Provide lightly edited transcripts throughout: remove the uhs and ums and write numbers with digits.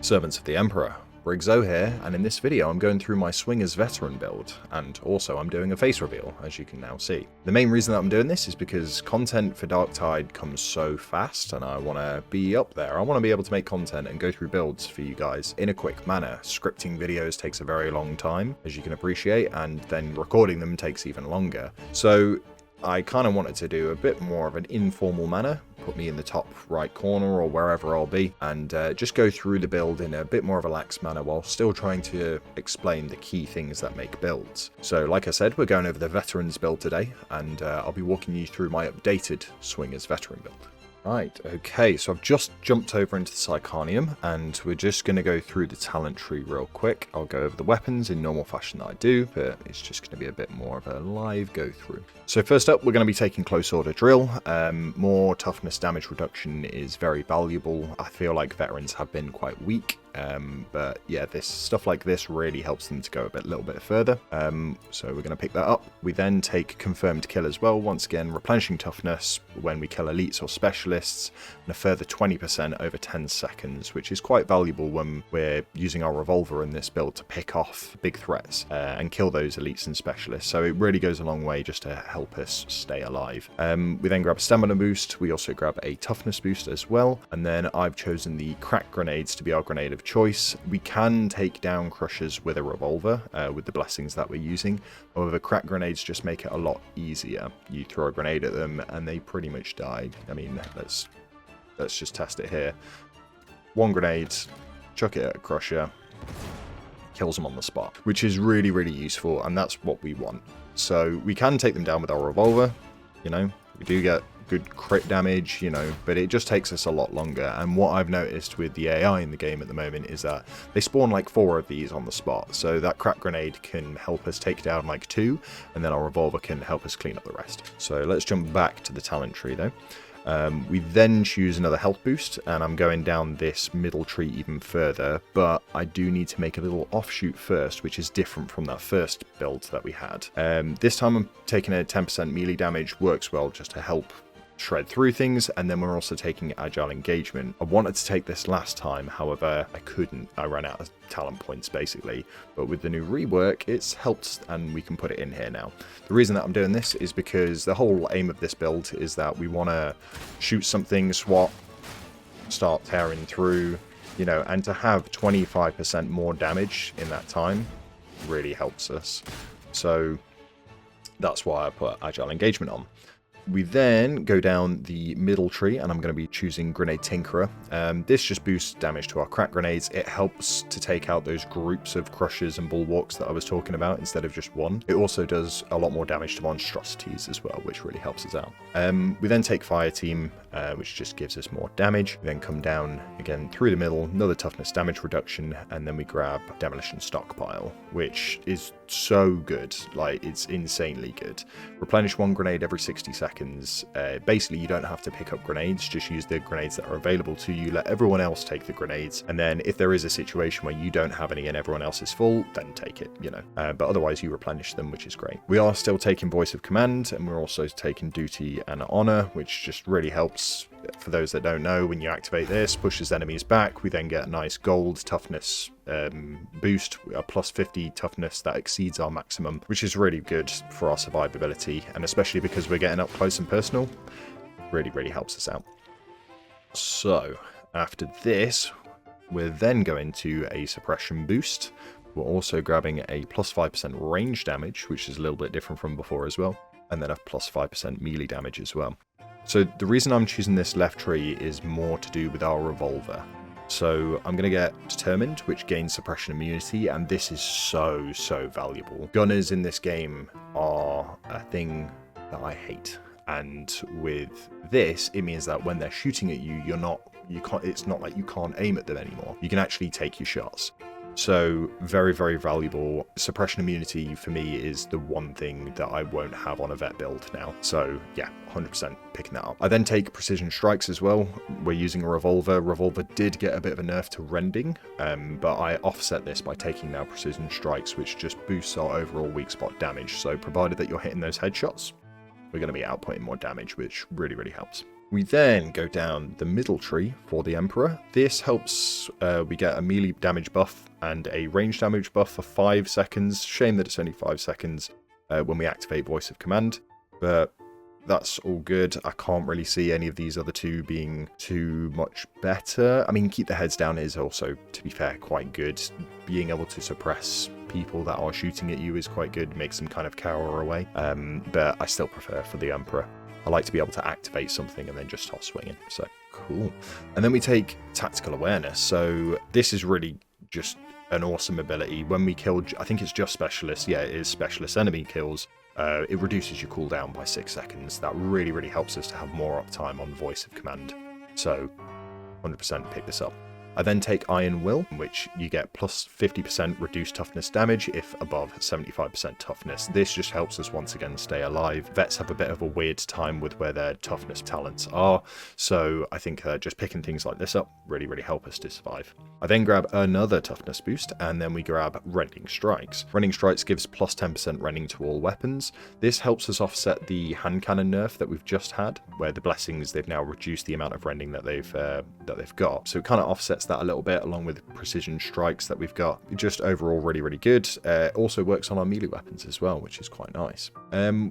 Servants of the Emperor, Briggso here, and in this video I'm going through my Swingers Veteran build, and also I'm doing a face reveal, as you can now see. The main reason that I'm doing this is because content for Darktide comes so fast, and I want to be up there. I want to be able to make content and go through builds for you guys in a quick manner. Scripting videos takes a very long time, as you can appreciate, and then recording them takes even longer. So I kind of wanted to do a bit more of an informal manner, put me in the top right corner or wherever I'll be, and just go through the build in a bit more relaxed manner while still trying to explain the key things that make builds. So like I said, we're going over the Veterans build today, and I'll be walking you through my updated Swingers Veteran build. Right, okay, so I've just jumped over into the Psychonium, and we're just going to go through the talent tree real quick. I'll go over the weapons in normal fashion that I do, but it's just going to be a bit more of a live go through. So first up, we're going to be taking Close Order Drill. More toughness damage reduction is very valuable. I feel like veterans have been quite weak. But yeah, this stuff like this really helps them to go a little bit further. So we're going to pick that up. We then take Confirmed Kill as well. Once again, replenishing toughness when we kill elites or specialists, and a further 20% over 10 seconds, which is quite valuable when we're using our revolver in this build to pick off big threats and kill those elites and specialists. So it really goes a long way just to help us stay alive. We then grab a stamina boost. We also grab a toughness boost as well. And then I've chosen the crack grenades to be our grenade of choice. We can take down crushers with a revolver with the blessings that we're using. However, crack grenades just make it a lot easier. You throw a grenade at them and they pretty much die. I mean, let's just test it here. One grenade, chuck it at a crusher, kills them on the spot, which is really, really useful, and that's what we want. So we can take them down with our revolver, you know, we do get good crit damage, you know, but it just takes us a lot longer. And what I've noticed with the AI in the game at the moment is that they spawn like 4 of these on the spot, so that crack grenade can help us take down like 2, and then our revolver can help us clean up the rest. So let's jump back to the talent tree though. We then choose another health boost, and I'm going down this middle tree even further, but I do need to make a little offshoot first, which is different from that first build that we had. This time I'm taking a 10% melee damage, works well just to help shred through things, and then we're also taking Agile Engagement. I wanted to take this last time, however I couldn't. I ran out of talent points basically, but with the new rework it's helped and we can put it in here now. The reason that I'm doing this is because the whole aim of this build is that we want to shoot something, swat, start tearing through, you know, and to have 25% more damage in that time really helps us. So that's why I put Agile Engagement on. We then go down the middle tree, and I'm going to be choosing Grenade Tinkerer. This just boosts damage to our crack grenades. It helps to take out those groups of crushers and bulwarks that I was talking about instead of just one. It also does a lot more damage to monstrosities as well, which really helps us out. We then take Fire Team, which just gives us more damage. We then come down again through the middle, another toughness damage reduction, and then we grab Demolition Stockpile, which is so good. Like, it's insanely good. Replenish 1 grenade every 60 seconds. Basically, you don't have to pick up grenades, just use the grenades that are available to you, let everyone else take the grenades, and then if there is a situation where you don't have any and everyone else is full, then take it, you know. But otherwise you replenish them, which is great. We are still taking Voice of Command, and we're also taking Duty and Honor, which just really helps. For those that don't know, when you activate this, pushes enemies back. We then get a nice gold toughness boost, a plus 50 toughness that exceeds our maximum, which is really good for our survivability, and especially because we're getting up close and personal, really, really helps us out. So after this, we're then going to a suppression boost. We're also grabbing a plus 5% range damage, which is a little bit different from before as well, and then a plus 5% melee damage as well. So the reason I'm choosing this left tree is more to do with our revolver. So I'm going to get Determined, which gains suppression immunity, and this is so, so valuable. Gunners in this game are a thing that I hate. And with this, it means that when they're shooting at you, it's not like you can't aim at them anymore. You can actually take your shots. So very, very valuable. Suppression immunity for me is the one thing that I won't have on a vet build now. So yeah, 100% picking that up. I then take Precision Strikes as well. We're using a revolver. Revolver did get a bit of a nerf to rending, but I offset this by taking now Precision Strikes, which just boosts our overall weak spot damage. So provided that you're hitting those headshots, we're going to be outputting more damage, which really, really helps. We then go down the middle tree for the Emperor. This helps, we get a melee damage buff and a range damage buff for 5 seconds. Shame that it's only 5 seconds when we activate Voice of Command, but that's all good. I can't really see any of these other two being too much better. I mean, Keep the Heads Down is also, to be fair, quite good. Being able to suppress people that are shooting at you is quite good, makes them kind of cower away, but I still prefer for the Emperor. I like to be able to activate something and then just start swinging, so cool. And then we take Tactical Awareness, so this is really just an awesome ability. When we kill, I think it's just Specialist, yeah, it is Specialist enemy kills, it reduces your cooldown by 6 seconds. That really, really helps us to have more uptime on Voice of Command, so 100% pick this up. I then take Iron Will, which you get plus 50% reduced toughness damage if above 75% toughness. This just helps us once again stay alive. Vets have a bit of a weird time with where their toughness talents are, so I think just picking things like this up really, really help us to survive. I then grab another toughness boost, and then we grab Rending Strikes. Rending Strikes gives plus 10% rending to all weapons. This helps us offset the hand cannon nerf that we've just had, where the blessings, they've now reduced the amount of rending that they've got. So it kind of offsets that a little bit, along with precision strikes that we've got. Just overall really, really good. It also works on our melee weapons as well, which is quite nice.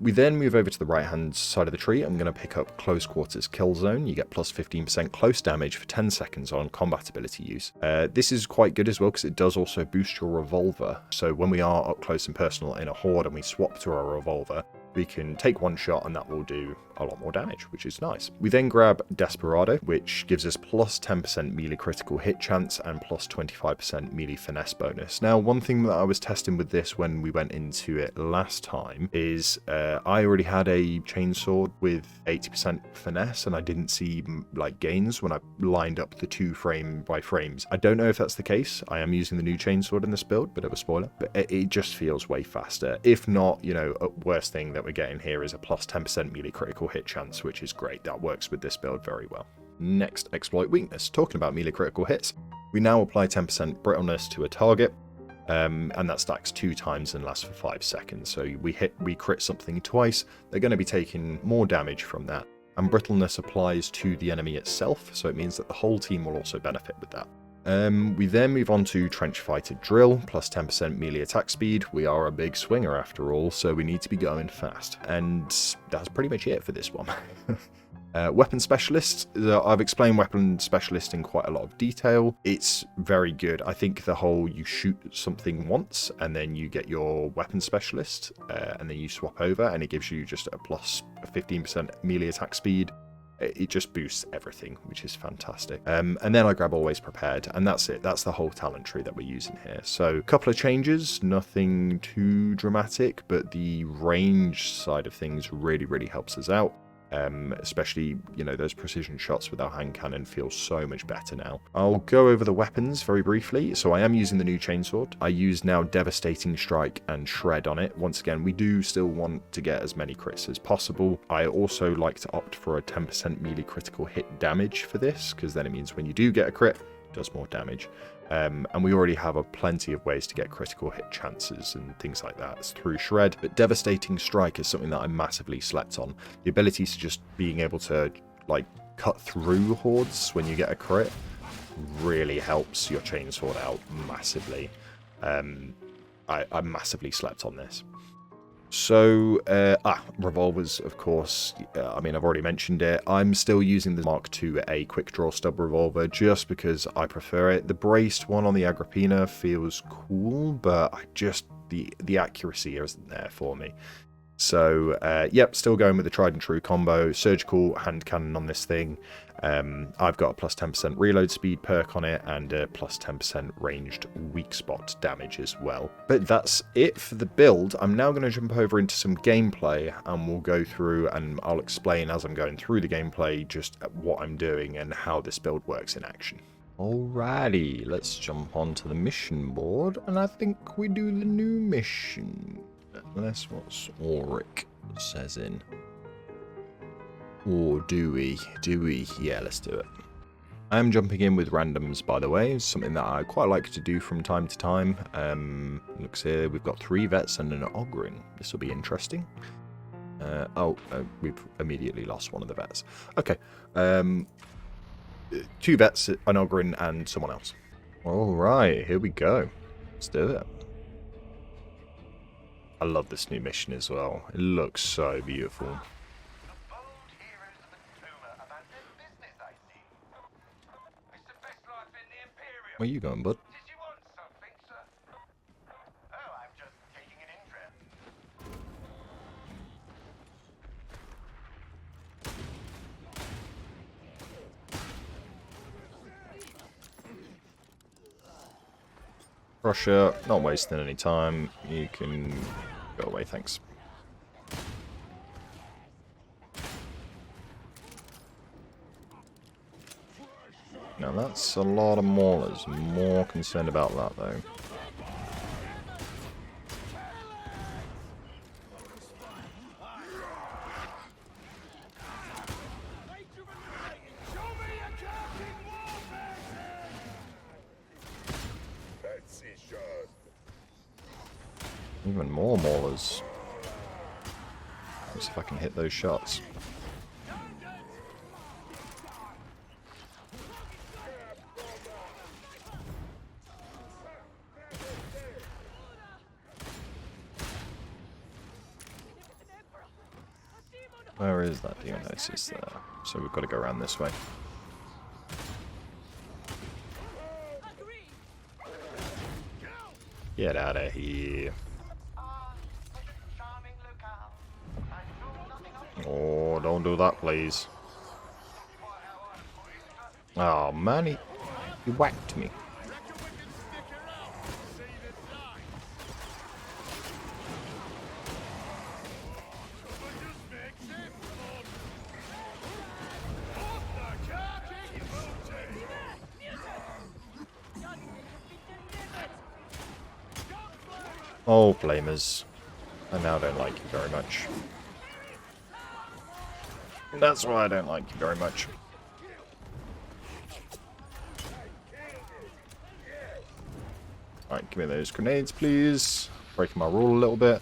We then move over to the right hand side of the tree. I'm going to pick up Close Quarters Kill Zone. You get plus 15% close damage for 10 seconds on combat ability use. This is quite good as well because it does also boost your revolver. So when we are up close and personal in a horde and we swap to our revolver, we can take one shot and that will do a lot more damage, which is nice. We then grab Desperado, which gives us plus 10% melee critical hit chance and plus 25% melee finesse bonus. Now, one thing that I was testing with this when we went into it last time is I already had a chainsword with 80% finesse and I didn't see like gains when I lined up the 2 frame by frames. I don't know if that's the case. I am using the new chainsword in this build, bit of a spoiler, but it just feels way faster. If not, you know, worst thing that we're getting here is a plus 10% melee critical hit chance, which is great. That works with this build very well. Next, Exploit Weakness. Talking about melee critical hits, we now apply 10% brittleness to a target, and that stacks 2 times and lasts for 5 seconds. So we crit something twice, they're going to be taking more damage from that. And brittleness applies to the enemy itself, so it means that the whole team will also benefit with that. We then move on to Trench Fighter Drill, plus 10% melee attack speed. We are a big swinger after all, so we need to be going fast. And that's pretty much it for this one. Weapon Specialist. I've explained Weapon Specialist in quite a lot of detail. It's very good. I think the whole you shoot something once and then you get your Weapon Specialist and then you swap over and it gives you just a plus 15% melee attack speed. It just boosts everything, which is fantastic. And then I grab Always Prepared, and that's it. That's the whole talent tree that we're using here. So a couple of changes, nothing too dramatic, but the range side of things really, really helps us out. Especially, you know, those precision shots with our hand cannon feel so much better now. I'll go over the weapons very briefly. So I am using the new chainsword. I use now Devastating Strike and Shred on it. Once again, we do still want to get as many crits as possible. I also like to opt for a 10% melee critical hit damage for this, because then it means when you do get a crit, it does more damage. And we already have plenty of ways to get critical hit chances and things like that. It's through Shred, but Devastating Strike is something that I massively slept on. The ability to just being able to like cut through hordes when you get a crit really helps your chainsword out massively. I massively slept on this. So, revolvers, of course, I mean, I've already mentioned it. I'm still using the Mark IIA quick draw stub revolver just because I prefer it. The braced one on the Agrippina feels cool, but the accuracy isn't there for me. So, yep, still going with the tried and true combo. Surgical hand cannon on this thing. I've got a plus 10% reload speed perk on it and a plus 10% ranged weak spot damage as well. But that's it for the build. I'm now going to jump over into some gameplay and we'll go through and I'll explain as I'm going through the gameplay just what I'm doing and how this build works in action. Alrighty, let's jump onto the mission board and I think we do the new mission. That's what Ulrich says in. Or do we? Yeah, let's do it. I am jumping in with randoms, by the way. It's something that I quite like to do from time to time. Looks here, we've got 3 vets and an Ogryn. This will be interesting. Oh, we've immediately lost one of the vets. Okay. 2 vets, an Ogryn, and someone else. Alright, here we go. Let's do it. I love this new mission as well. It looks so beautiful. Where are you going, bud? Russia, not wasting any time. You can go away, thanks. Now that's a lot of maulers. More concerned about that though. Even more maulers. Let's see if I can hit those shots. Where is that Dionysus there? So we've got to go around this way. Get out of here. Oh, don't do that, please. Oh, man, he whacked me. Oh, flamers. I now don't like you very much. That's why I don't like you very much. Alright, give me those grenades, please. Breaking my rule a little bit.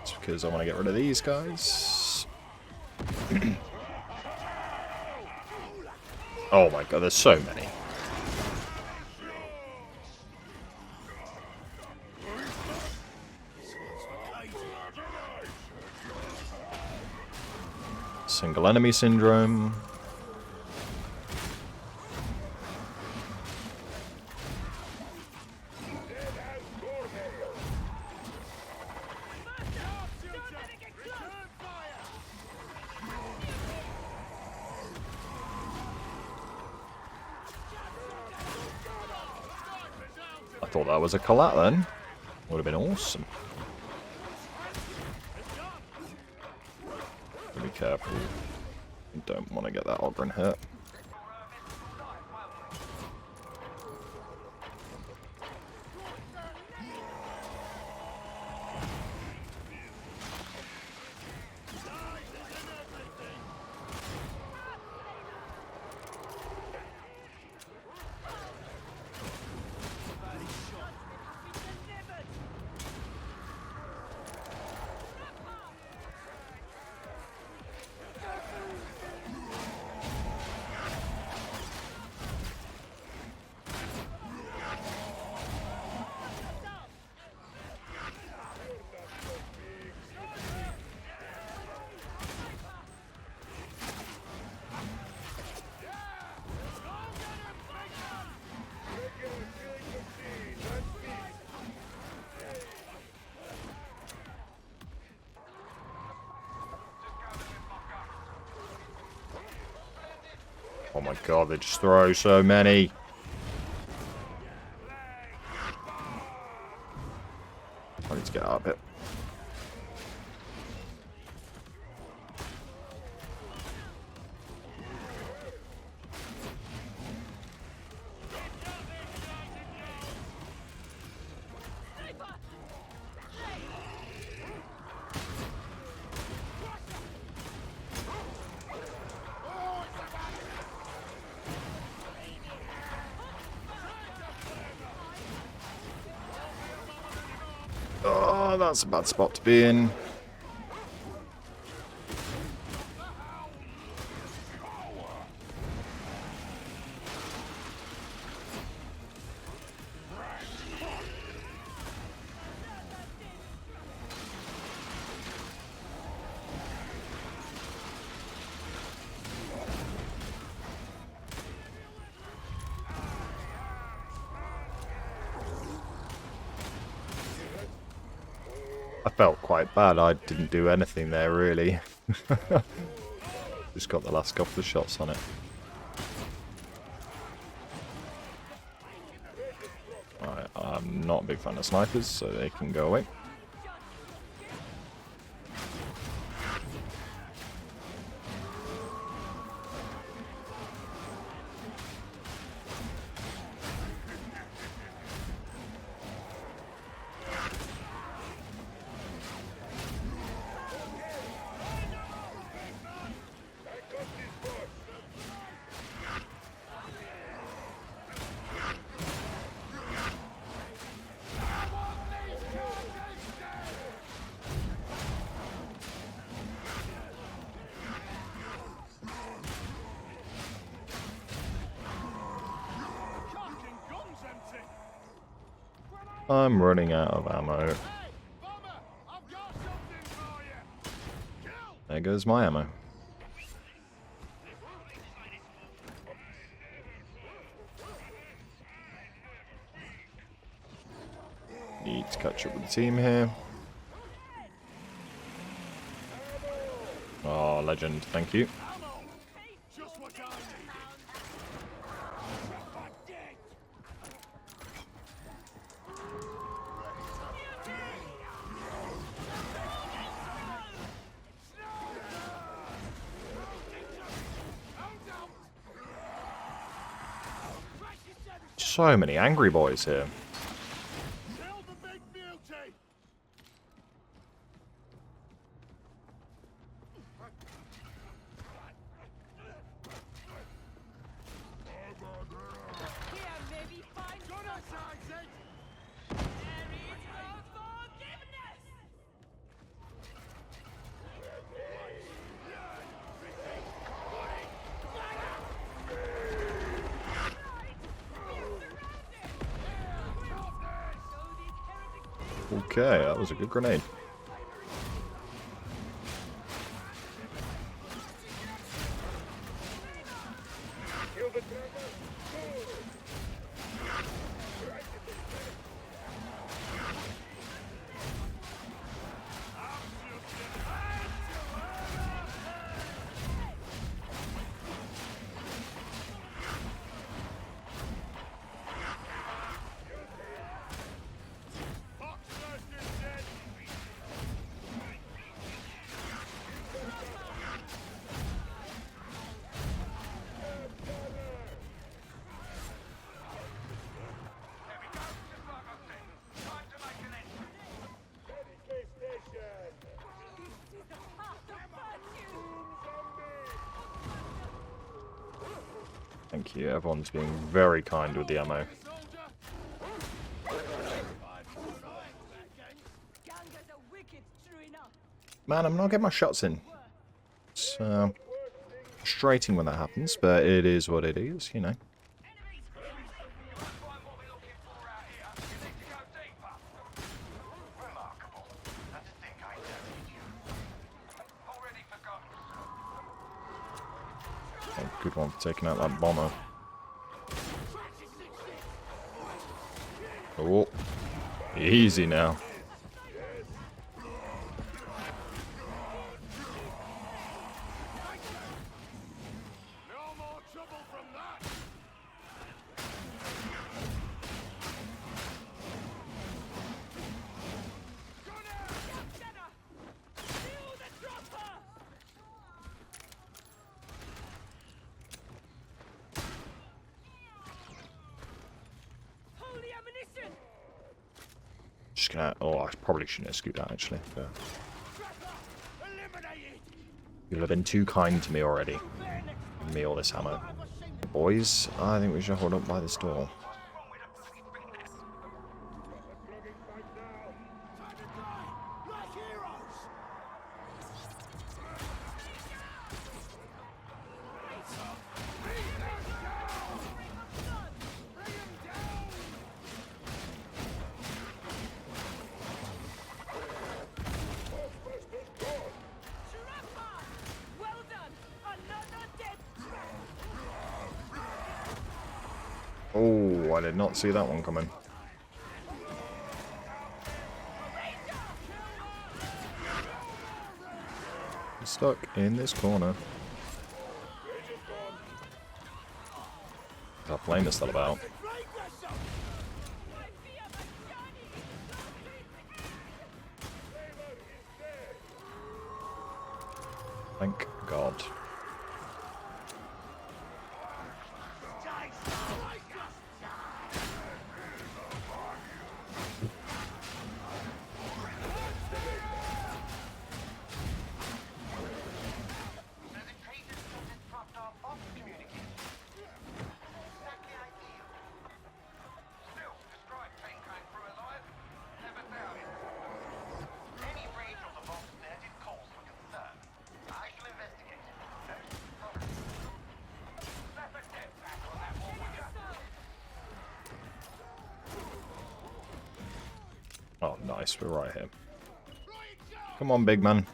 It's because I want to get rid of these guys. Oh my god, there's so many. Single enemy syndrome. I thought that was a collat then. Would have been awesome. Be careful. Don't want to get that Ogryn hurt. Oh my god, they just throw so many. I need to get out of it. Oh, that's a bad spot to be in. I felt quite bad. I didn't do anything there, really. Just got the last couple of shots on it. Alright, I'm not a big fan of snipers, so they can go away. I'm running out of ammo. There goes my ammo. Need to catch up with the team here. Oh, legend, thank you. So many angry boys here. Okay, that was a good grenade. Thank you, everyone's being very kind with the ammo. Man, I'm not getting my shots in. It's frustrating when that happens, but it is what it is, you know. Oh, good one for taking out that bomber. Oh, easy now. Just gonna. Oh, I probably shouldn't have scooped out actually. But you'll have been too kind to me already. Give me all this ammo. Boys, I think we should hold up by this door. Oh, I did not see that one coming. Stuck in this corner. What's that flame is still about? Thank God. Oh, nice. We're right here. Come on, big man.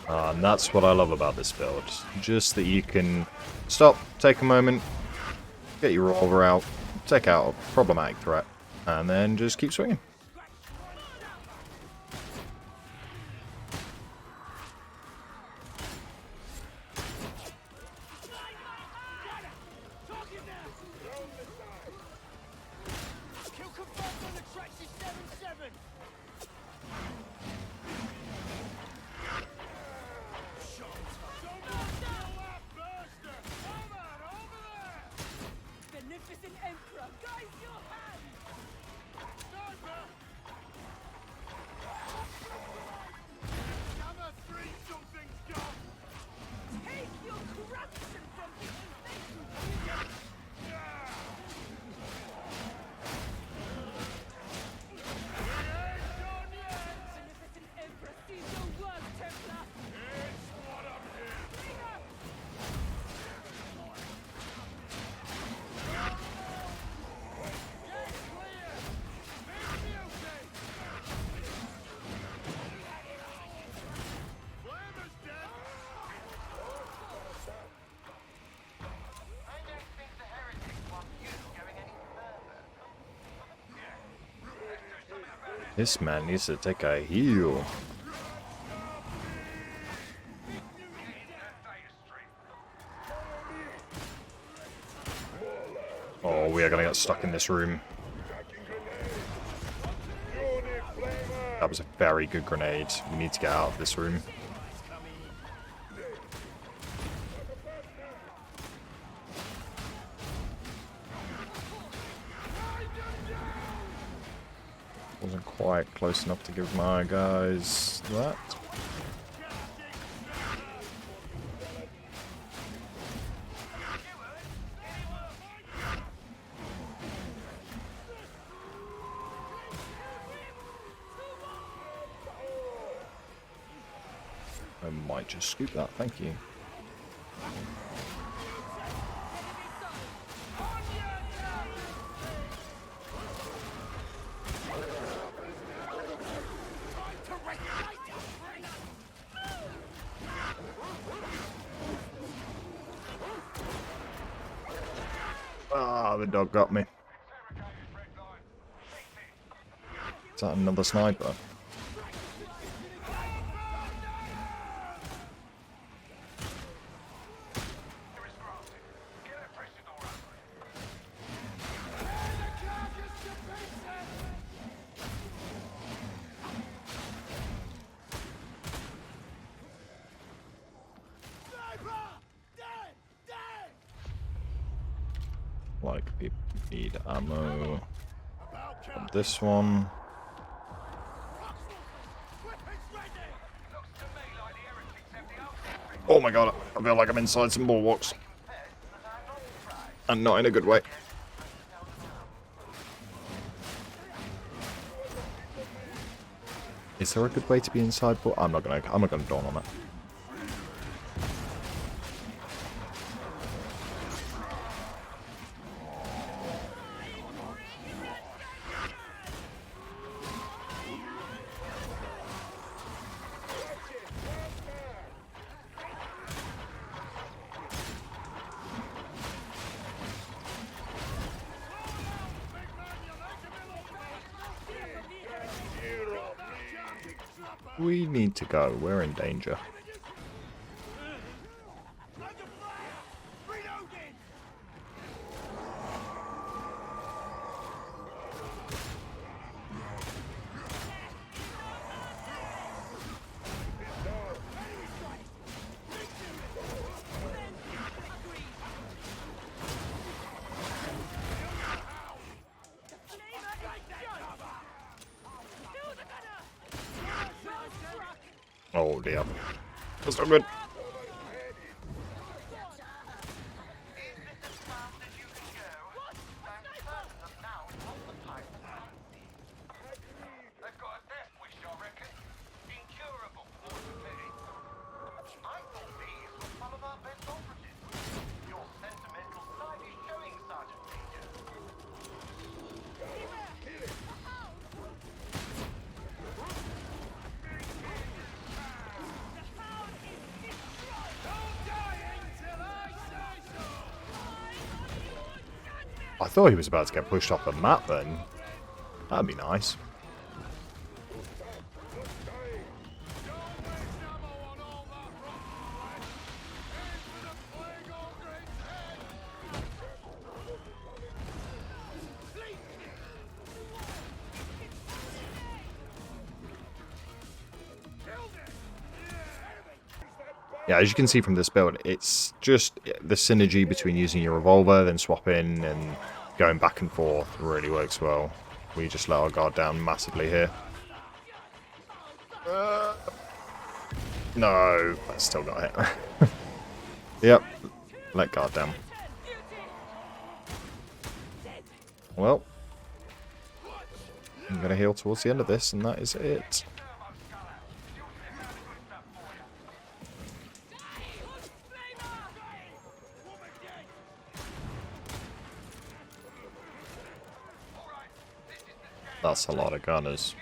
And that's what I love about this build. Just that you can stop, take a moment, get your revolver out, take out a problematic threat, and then just keep swinging. This man needs to take a heal. Oh, we are gonna get stuck in this room. That was a very good grenade. We need to get out of this room. Wasn't quite close enough to give my guys that. I might just scoop that, thank you. Ah, the dog got me. Is that another sniper? Like, people need ammo from this one. Oh my god, I feel like I'm inside some bulwarks. And not in a good way. Is there a good way to be inside? But I'm not gonna dawn on it. We need to go. We're in danger. Oh dear. That's not good. I thought he was about to get pushed off the map then. That'd be nice. Yeah, as you can see from this build, it's just the synergy between using your revolver, then swapping, and going back and forth really works well. We just let our guard down massively here. No, I still got hit. Yep, let guard down. Well, I'm going to heal towards the end of this, and that is it. That's a lot of gunners.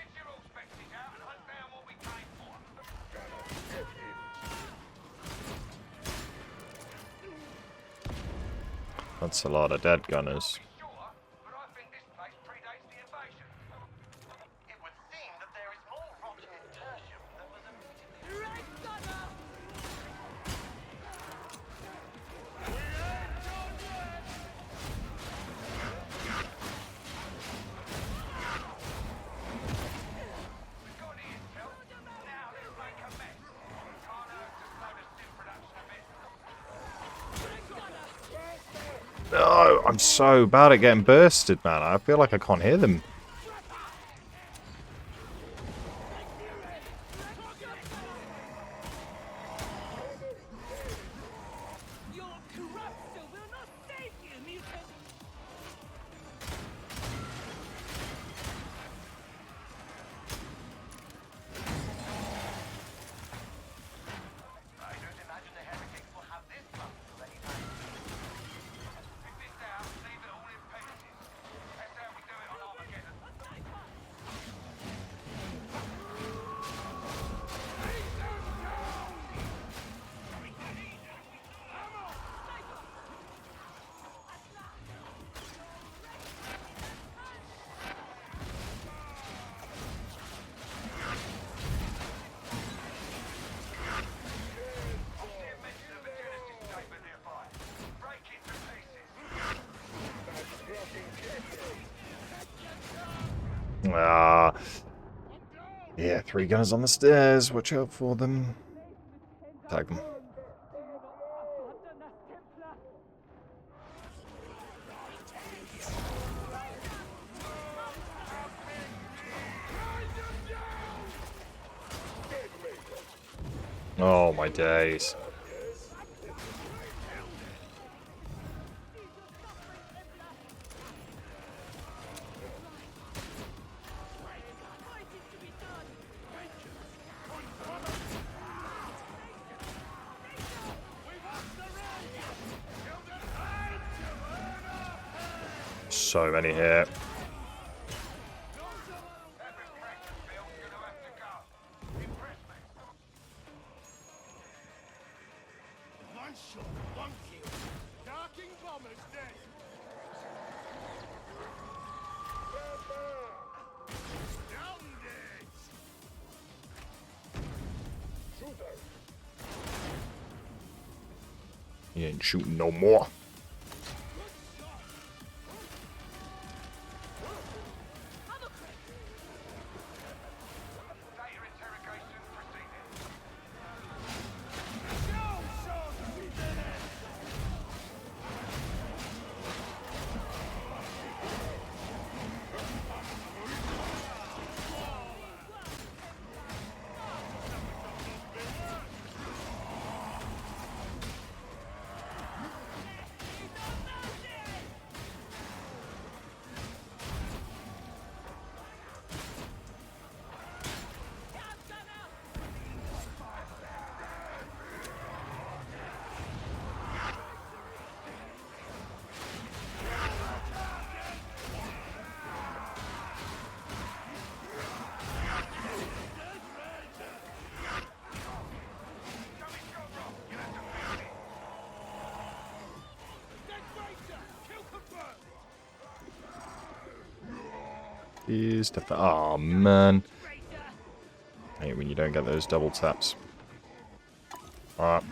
That's a lot of dead gunners. No, I'm so bad at getting bursted, man. I feel like I can't hear them. Ah, yeah, 3 gunners on the stairs. Watch out for them. Tag them. Oh my days. so many here. He ain't shooting no more. Oh man. I hate when you don't get those double taps. Alright.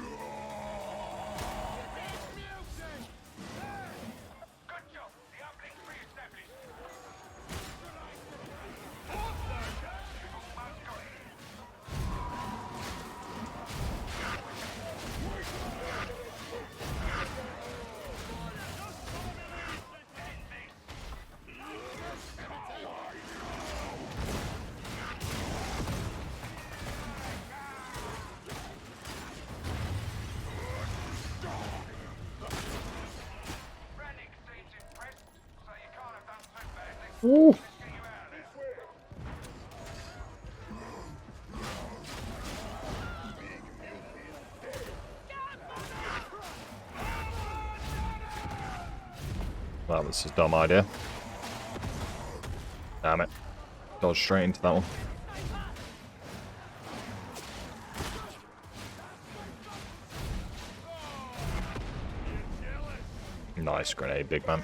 Ooh. That was a dumb idea. Damn it. Dodged straight into that one. Nice grenade, big man.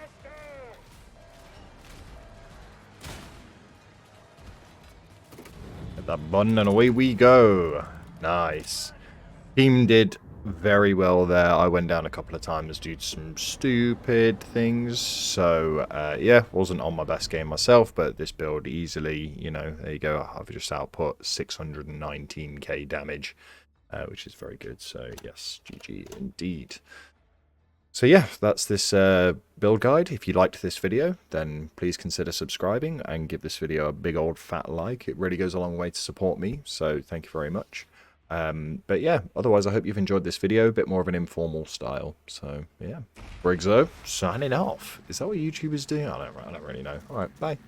Hit that button and away we go. Nice. Team did very well there. I went down a couple of times due to some stupid things. So, yeah, wasn't on my best game myself, but this build easily, you know, there you go. I've just output 619k damage, which is very good. So, yes, GG indeed. So yeah, that's this build guide. If you liked this video, then please consider subscribing and give this video a big old fat like. It really goes a long way to support me, so thank you very much. But yeah, otherwise I hope you've enjoyed this video, a bit more of an informal style. So yeah, Briggso signing off. Is that what YouTubers do? I don't really know. Alright, bye.